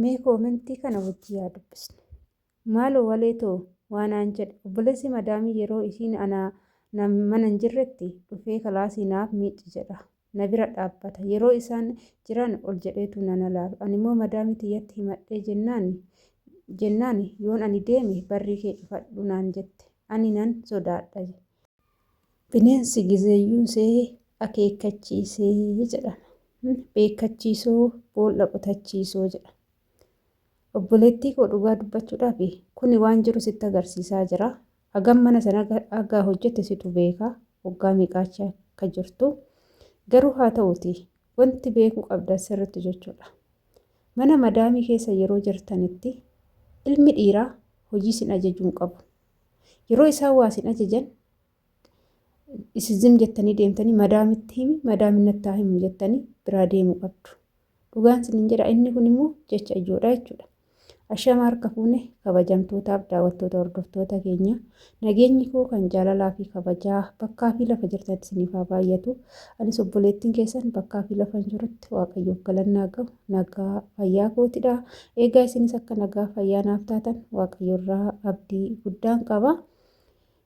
Mee koomentii kana wajji yaa dubbisne. Maaloo waleetoo waan aan jedhe obboleessi madaamii yeroo isiin mana hin jirretti dhufee kalaasii naaf miici jedha. Na bira dhaabbata. Yeroo isaan jiran ol jedheetu nana laala. Ani immoo madaamii tiyyatti himadhee jennaan yoon ani deeme barrii kee cufadhu naan jette. Ani nan sodaadha. Bineensi gizeeyyuun see akeekkachiisee jedha. Beekkachiisoo boolla qotachiisoo jedha. Obboleettii koo dhugaa dubbachuudhaaf kuni waan jiru sitti agarsiisaa jira. Hagam mana sana agaa hojjette situ beeka. Waggaa meeqaachaa akka jirtu. Garuu haa ta'uuti wanti beekuu qabda sirriitti jechuudha. Mana madaamii keessa yeroo jirtanitti ilmi dhiiraa hojii sin ajajuu hin qabu. Yeroo isaan waa sin ajajan isin jettanii deemtanii madaamitti himi madaamiin nattaa himu jettanii biraa deemuu qabdu. Dhugaan sin jedha inni kun immoo jecha ijoodha jechuudha. Ashama harka fuune kabajamtootaaf daawwattoota hordoftoota keenya nageenyi koo kan jaalalaa fi kabajaa bakkaa fi lafa jirtatti isiniif haa baay'atu. Anis obboleettiin keessan bakkaa fi lafa jirutti waaqayyoof galannaa qabu nagaa fayyaa kootidha. Eegaa isinis akka nagaa fayyaa naaf taatan waaqayyoorraa abdii guddaan qaba.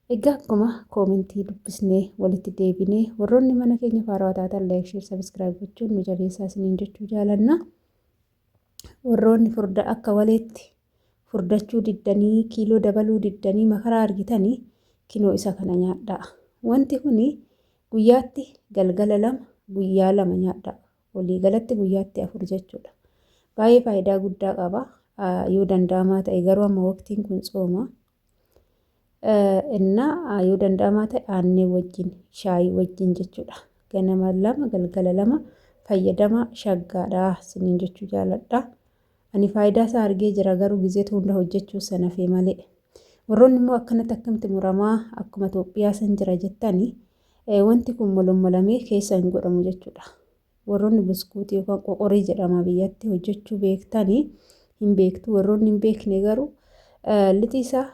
Egaa akkuma koomentii dubbisnee walitti deebinee warroonni mana keenya faarawaa taatan laayik sheer sabiskiraayib gochuun nu jabeessaa isiniin jechuu jaalanna. Warroonni furda akka waleetti furdachuu diddanii kiiloo dabaluu diddanii makaraa argitanii kinoo isa kana nyaadhaa. Wanti kuni guyyaatti galgala 2 guyyaa 2 nyaadhaa. Walii galatti guyyaatti 4 jechuudha. Baay'ee faayidaa guddaa qaba. Yoo danda'amaa ta'e garuu amma waqtiin kun tsooma. Yoo danda'amaa ta'e aannee wajjin shaayii wajjin jechuudha. Ganama 2 galgala 2 fayyadama shaggaadhaa siniin jechuu jaaladha. Ani faayidaa isaa argee jira garuu gizeetu hunda hojjechuu sana fee malee. Warroonni immoo akkanatti akkamitti muramaa akkuma Itoophiyaa san jira jettanii wanti kun molommolamee keessa hin godhamu jechuudha. Warroonni buskuutii yookaan qoqorii jedhama biyyatti hojjechuu beektanii hin beektu. Warroonni hin beekne garuu lixi isaa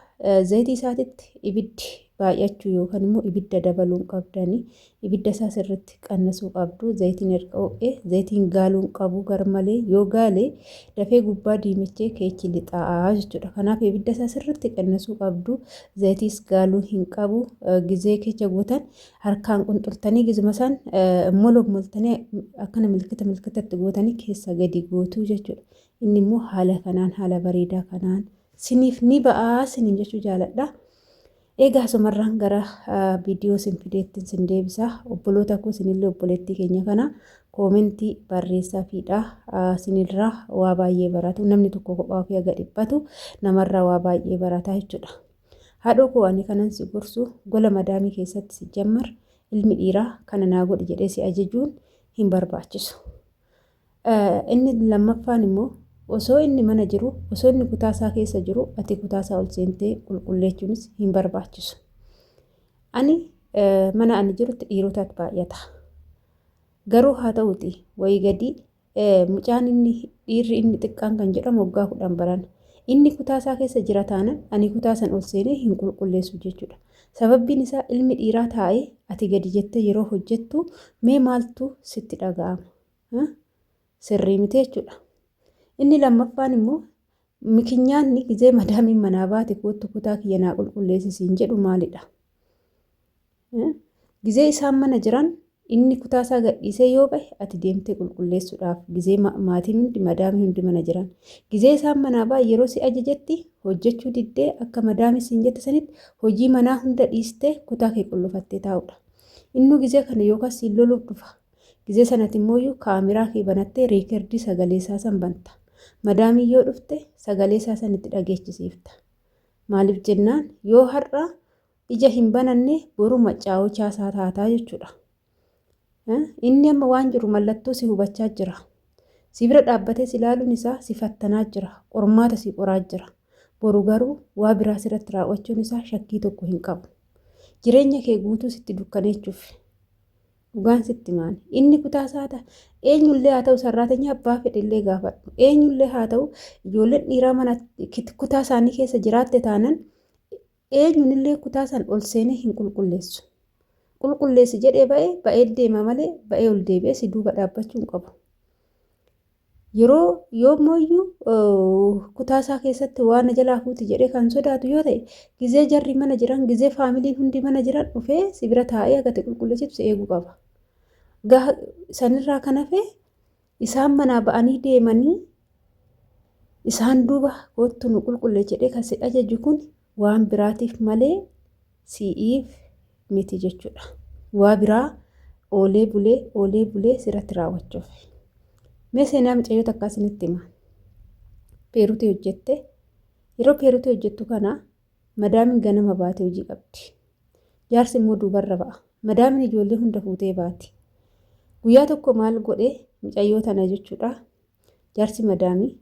zayitii isaatitti ibiddi baay'achuu yookaan immoo ibidda dabaluu qabdanii ibidda isaa sirriitti qannasuu qabdu. Zayitiin erga ho'ee zayitiin gaaluun qabu garmalee yoo gaalee dafee gubbaa diimichee keechi lixaa jechuudha. Kanaaf ibidda isaa sirriitti qannasuu qabdu. Zayitiis gaaluu hin qabu. Gizee keessa gootan harkaan qunxurtanii gizuma san moltanii akkana milkitatti gootanii keessa gadi gootuu jechuudha. Inni immoo haala kanaan haala bareedaa kanaan siniif ni ba'aa siniin jechuu jaaladha. Egaa sumarraan gara viidiyoo sin fideettiin sin deebisa. Obboloota koo sinillee obboleettii keenya kana koomentii barreessaa fiidha. Sinirraa waa baay'ee baratu. Namni tokko kophaa ofii aga dhiphatu namarraa waa baay'ee barata jechuudha. Haadhoo koo ani kanan si gorsu gola madaamii keessatti si jammar ilmi dhiiraa kana naa godhi jedhee si ajajuun hin barbaachisu. Inni lammaffaan immoo osoo inni mana jiru osoo inni kutaasaa keessa jiru ati kutaasaa ol seentee qulqulleechuunis hin barbaachisu. Ani mana ani jirutti dhiirotaatu baay'ata. Garuu haa ta'uuti wayii gadi mucaan dhiirri inni xiqqaan kan jedhamu waggaa 10 baran. Inni kutaasaa keessa jira taanaan ani kutaasan ol seenee hin qulqulleessu jechuudha. Sababbiin isaa ilmi dhiiraa taa'ee ati gadi jettee yeroo hojjettu mee maaltu sitti dhaga'ama? Sirrii miti jechuudha. Inni lammaffaan immoo mikinyaanni gizee madaamiin manaa baate kootu kutaa kiyya naa qulqulleessisiin jedhu maalidha? Gizee isaan mana jiran inni kutaasaa gadhiisee yoo bahe ati deemtee qulqulleessuudhaaf gizee maatiin hundi madaamiin hundi mana jiran. Gizee isaan manaa bahe yeroo si ajajetti hojjechuu diddee akka madaamii siin jette sanitti hojii manaa hunda dhiistee kutaa kee qullufattee taa'udha. Inni gizee kana yookaan siin loluuf dhufa. Gizee sanatti immoo kaameraa kee banattee reekerdii sagalee isaa san banta. Madaamii yoo dhufte sagalee isaa sanitti dhageechisiifta. Maaliif jennaan yoo har'a ija hin bananne boru macaa'uu chaasaa taataa jechuudha. Inni amma waan jiru mallattoo si hubachaa jira. Si bira dhaabbatee si ilaaluun isaa si fattanaa jira. Qormaata si qoraa jira. Boru garuu waa biraa sirratti raawwachuun isaa shakkii tokko hin qabu. Jireenya kee guutuu sitti dukkaneechuuf. Dhugaan sitti maani. Inni kutaasaa ta'a. Eenyullee haa ta'u sarraatanya abbaa fedhillee gaafadhu. Eenyullee haa ta'u ijoolleen dhiiraa mana kutaa isaanii keessa jiraatte taanan eenyullee kutaasan ol seenee hin qulqulleessu. Qulqulleessi jedhee ba'ee deema malee ba'ee ol deebi'ee si duuba dhaabbachuu hin qabu. yoommoo kutaa isaa keessatti waan jalaa fuuti jedhee kan sodaatu yoo ta'e gizee jarri mana jiran gizee faamiliin hundi mana jiran dhufee si bira taa'ee agate qulqulleessitu si eeguu qaba. Sanirraa kan hafe isaan manaa ba'anii deemanii isaan duuba kottu nu qulqulleessi jedhee kan si ajaju kun waan biraatiif malee si'iif miti jechuudha. Waa biraa oolee bulee sirratti raawwachuuf. Mee seenaa mucayyoo takkaa isinitti hima. Peeruutii hojjette. Yeroo peeruutii hojjettu kana madaamin ganama baatee hojii qabdi. Jaarsi immoo duubarra ba'a. Madaamin ijoollee hunda fuutee baati. Guyyaa tokko maal godhee mucayyoo tana jechuudha. Jaarsi madaamii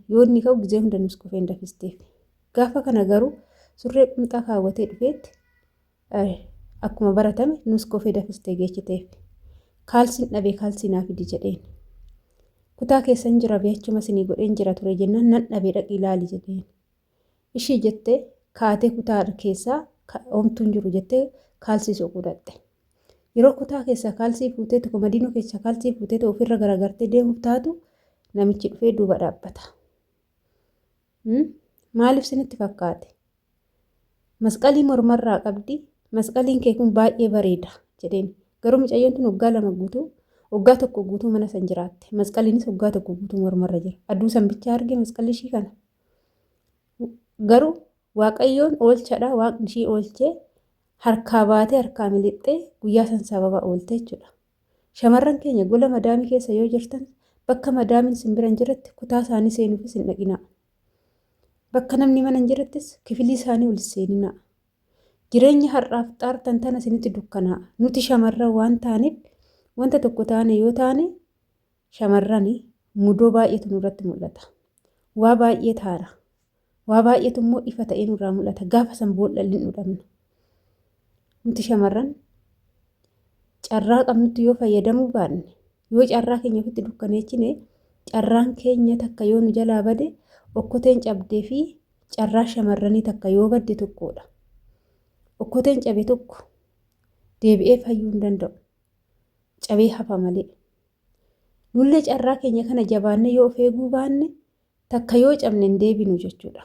yoo inni ka'u gizee hunda nus kofee hin dafisteef. Gaafa kana garuu surree qumxaa kaawwatee dhufeetti akkuma baratame nus kofee dafistee geechiteef. Kaalsiin dhabee kaalsii naa fidi jedheen. Kutaa keessan jira beechuma sinii godheen jira ture jennaan nan dhabee dhaqii ilaali jedheen. Ishii jettee kaatee kutaa keessaa homtuun jiru jettee kaalsii soquu dhaqxe. Yeroo kutaa keessaa kaalsii fuutee tokko madiinoo keessaa kaalsii fuutee ofirra garagartee deemuuf taatu namichi dhufee duuba dhaabbata. Maaliif sinitti fakkaate? Masqalii mormarraa qabdi. Masqaliin kee kun baay'ee bareeda jedheen. Garuu mucayyoon tun waggaa tokko guutuu mana san jiraatte. Masqaliinis waggaa tokko guutuu mormarra jira. Aduu san bichaa argee masqalli ishii kana. Garuu waaqayyoon oolchadha. Waaqni ishii oolchee harkaa baatee harkaa milixxee guyyaa san sababa oolte jechuudha. Shamarran keenya gola madaamii keessa yoo jirtan bakka madaamiin simbira hin jirretti kutaa isaanii seenuufis hin dhaqinaa. Bakka namni mana hin jirrettis kifilii isaanii ol seeninaa. Jireenya har'aaf xaartan tana isinitti dukkanaa. Nuti shamarran waan taaneef wanta tokko taane yoo taane shamarranii mudoo baay'eetu nurratti mul'ata. Waa baay'ee taara. Waa baay'eetu immoo ifa ta'ee nurraa mul'ata. Gaafa san boodhalli hin dhudhamna. Nuti shamarran carraa qabnutti yoo fayyadamuu baanne yoo carraa keenya ofitti dukkaneechine carraan keenya takka yoo nu jalaa bade okkoteen cabdee fi carraa shamarranii takka yoo badde tokkodha. Okkoteen cabe tokko deebi'ee fayyuu hin danda'u. Cabee hafa malee. Nullee carraa keenya kana jabaannee yoo of eeguu baanne takka yoo cabne hin deebinu jechuudha.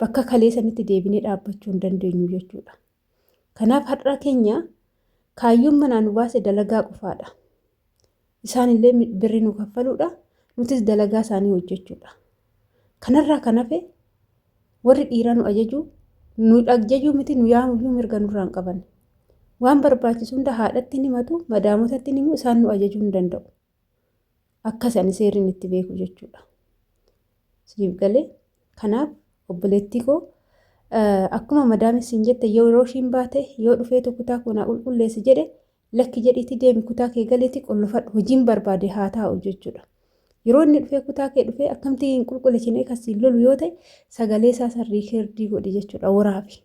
Bakka kalee sanitti deebinee dhaabbachuu hin dandeenyu jechuudha. Kanaaf har'a keenya kaayyoon manaa nu baase dalagaa qofaadha. Isaanillee birrii nu kaffaluudha. Nutis dalagaa isaanii hojjechuudha. Kanarraa kan hafe warri dhiiraa nu ajaju nu ajajuu miti nu yaamuyyuu mirga nurraan qaban. Waan barbaachisu hunda haadhatti ni himatu madaamotatti ni himu isaan nu ajajuu hin danda'u. Akkasii seerriin itti beeku jechuudha. Siif galee kanaaf obboleettii koo akkuma madaamii siin jette yeroo ishiin baate yoo dhufee kutaa kunaa qulqulleessi jedhe lakki jedhiitti deemi kutaa kee galeetti qollofadhu hojiin barbaade haa taa'u jechuudha. Yeroo inni dhufee kutaa kee dhufee akkamtii hin qulqulleessinee kasii lolu yoo ta'e sagalee isaa sarrii keerdii godhi jechuudha waraafi.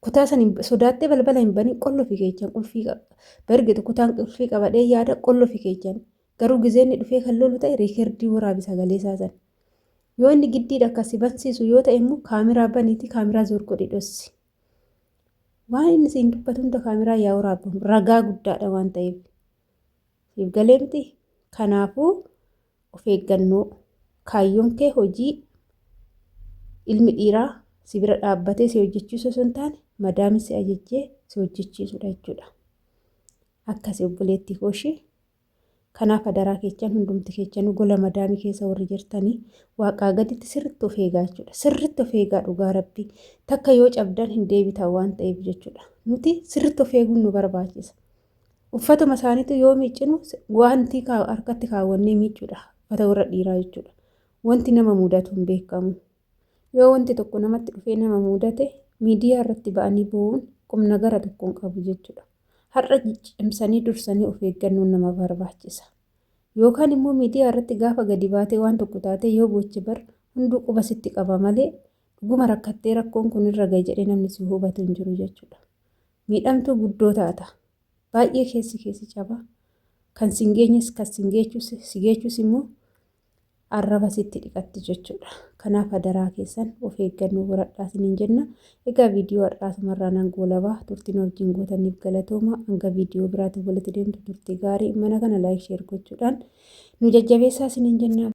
Kutaa san sodaattee balbala hin banii qollofi keechan qulfii qaba. Bergeetu kutaan qulfii qabadhee yaada qollofi keechan garuu gizeenni dhufee kan lolu ta'e riikeerdii waraabi sagalee isaa san. Yoo inni giddiidha akkasii barsiisu yoo ta'e immoo kaameraa baniiti kaameraa zoor godhi dhossi. Waan inni siin dubbatu hunda kaameraa yaa waraabamu ragaa guddaadha waan ta'eef. Siif galee miti kanaafuu of eeggannoo kaayyoon kee hojii ilmi dhiiraa si bira dhaabbatee si hojjechiisu osoo hin taane madaami si ajajjee si hojjechiisudha jechuudha. Akkasii obboleettii kooshii kanaaf adaraa keechan hundumti keechanuu gola madaamii keessa warri jirtanii waaqaa gaditti sirriitti of eegaa jechuudha. Sirriitti of eegaa dhugaa rabbii takka yoo cabdan hin deebitan waan ta'eef jechuudha. Nuti sirriitti of eeguun nu barbaachisa. Uffatuma isaaniitu yoo miiccinu wanti harkatti kaawwannee miiccuudha. Uffata warra dhiiraa jechuudha. Wanti nama mudatu hin beekamu. Yoo wanti tokko namatti dhufee nama mudate miidiyaa irratti ba'anii bo'uun qubna gara tokkoon qabu jechuudha. Har'a cimsanii dursanii of eeggannoon nama barbaachisa. Yookaan immoo miidiyaa irratti gaafa gadi baatee waan tokko taate yoo bochi bar hunduu quba sitti qaba malee dhuguma rakkattee rakkoon kun irra gahe jedhee namni si hubatu hin jiru jechuudha. Miidhamtuu guddoo taata. Baay'ee keessi cabaa. Kan singeenyes kan singeechus immoo arraba sitti dhiqatti jechuudha. Kanaaf adaraa keessan of eeggannoo godhadhaa isiniin jenna. Egaa viidiyoo har'aa asumarraa nan goolabaa turtiin wajjin gootaniif galatooma. Hanga viidiyoo biraatti walitti deemtu turtii gaarii mana kana laayik sheer gochuudhaan nu jajjabeessaa isiniin jenna.